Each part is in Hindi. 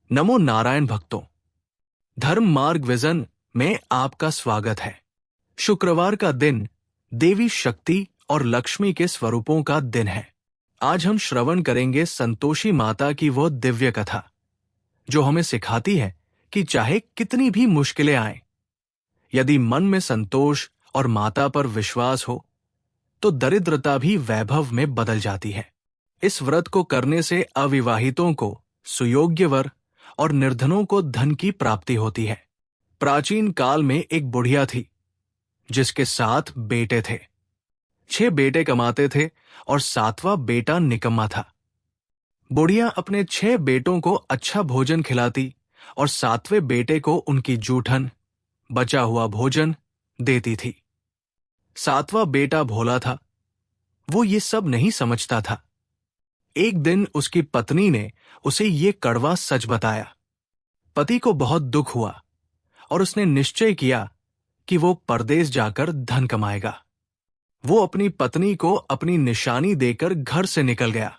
नमो नारायण भक्तों, धर्म मार्ग विजन में आपका स्वागत है। शुक्रवार का दिन देवी शक्ति और लक्ष्मी के स्वरूपों का दिन है। आज हम श्रवण करेंगे संतोषी माता की वो दिव्य कथा जो हमें सिखाती है कि चाहे कितनी भी मुश्किलें आएं, यदि मन में संतोष और माता पर विश्वास हो तो दरिद्रता भी वैभव में बदल जाती है। इस व्रत को करने से अविवाहितों को सुयोग्य वर और निर्धनों को धन की प्राप्ति होती है। प्राचीन काल में एक बुढ़िया थी जिसके 7 बेटे थे। 6 बेटे कमाते थे और 7वां बेटा निकम्मा था। बुढ़िया अपने 6 बेटों को अच्छा भोजन खिलाती और 7वें बेटे को उनकी जूठन बचा हुआ भोजन देती थी। 7वां बेटा भोला था, वो ये सब नहीं समझता था। एक दिन उसकी पत्नी ने उसे ये कड़वा सच बताया। पति को बहुत दुख हुआ और उसने निश्चय किया कि वो परदेश जाकर धन कमाएगा। वो अपनी पत्नी को अपनी निशानी देकर घर से निकल गया।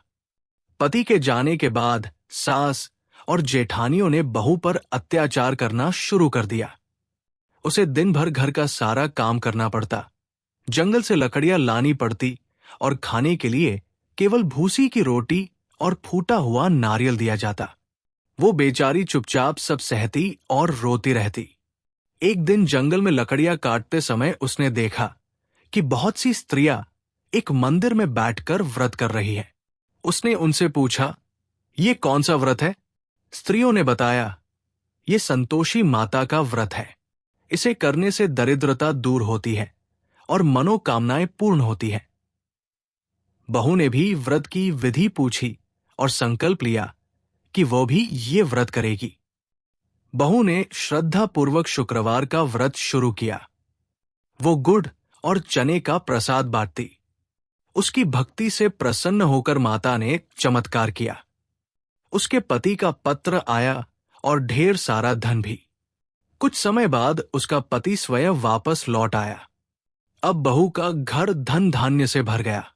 पति के जाने के बाद सास और जेठानियों ने बहू पर अत्याचार करना शुरू कर दिया। उसे दिन भर घर का सारा काम करना पड़ता, जंगल से लकड़ियां लानी पड़ती और खाने के लिए केवल भूसी की रोटी और फूटा हुआ नारियल दिया जाता। वो बेचारी चुपचाप सब सहती और रोती रहती। एक दिन जंगल में लकड़ियां काटते समय उसने देखा कि बहुत सी स्त्रियां एक मंदिर में बैठकर व्रत कर रही हैं। उसने उनसे पूछा, ये कौन सा व्रत है? स्त्रियों ने बताया, ये संतोषी माता का व्रत है। इसे करने से दरिद्रता दूर होती है और मनोकामनाएं पूर्ण होती हैं। बहू ने भी व्रत की विधि पूछी और संकल्प लिया कि वो भी ये व्रत करेगी। बहू ने श्रद्धापूर्वक शुक्रवार का व्रत शुरू किया। वो गुड़ और चने का प्रसाद बांटती। उसकी भक्ति से प्रसन्न होकर माता ने चमत्कार किया। उसके पति का पत्र आया और ढेर सारा धन भी। कुछ समय बाद उसका पति स्वयं वापस लौट आया। अब बहू का घर धन धान्य से भर गया।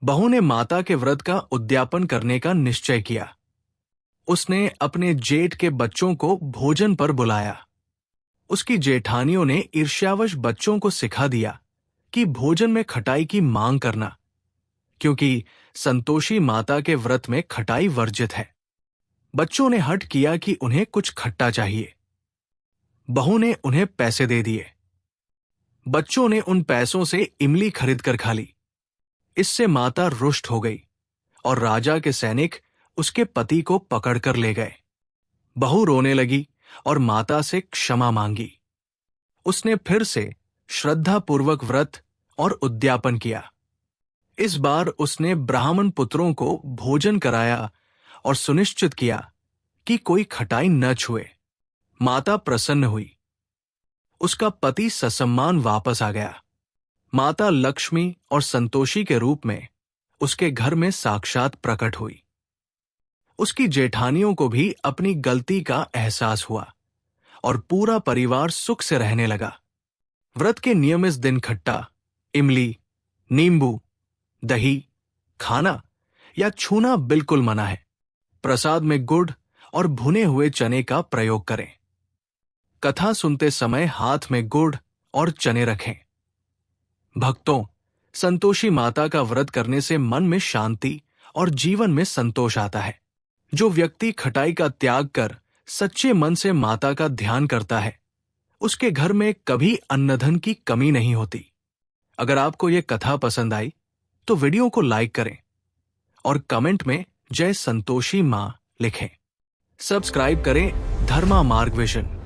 बहू ने माता के व्रत का उद्यापन करने का निश्चय किया। उसने अपने जेठ के बच्चों को भोजन पर बुलाया। उसकी जेठानियों ने ईर्ष्यावश बच्चों को सिखा दिया कि भोजन में खटाई की मांग करना, क्योंकि संतोषी माता के व्रत में खटाई वर्जित है। बच्चों ने हठ किया कि उन्हें कुछ खट्टा चाहिए। बहू ने उन्हें पैसे दे दिए। बच्चों ने उन पैसों से इमली खरीद कर खा ली। इससे माता रुष्ट हो गई और राजा के सैनिक उसके पति को पकड़कर ले गए। बहू रोने लगी और माता से क्षमा मांगी। उसने फिर से श्रद्धापूर्वक व्रत और उद्यापन किया। इस बार उसने ब्राह्मण पुत्रों को भोजन कराया और सुनिश्चित किया कि कोई खटाई न छुए। माता प्रसन्न हुई। उसका पति ससम्मान वापस आ गया। माता लक्ष्मी और संतोषी के रूप में उसके घर में साक्षात प्रकट हुई। उसकी जेठानियों को भी अपनी गलती का एहसास हुआ और पूरा परिवार सुख से रहने लगा। व्रत के नियम इस दिन खट्टा, इमली, नींबू, दही खाना या छूना बिल्कुल मना है। प्रसाद में गुड़ और भुने हुए चने का प्रयोग करें। कथा सुनते समय हाथ में गुड़ और चने रखें। भक्तों, संतोषी माता का व्रत करने से मन में शांति और जीवन में संतोष आता है। जो व्यक्ति खटाई का त्याग कर सच्चे मन से माता का ध्यान करता है, उसके घर में कभी अन्नधन की कमी नहीं होती। अगर आपको यह कथा पसंद आई तो वीडियो को लाइक करें और कमेंट में जय संतोषी मां लिखें। सब्सक्राइब करें धर्मा मार्ग विजन।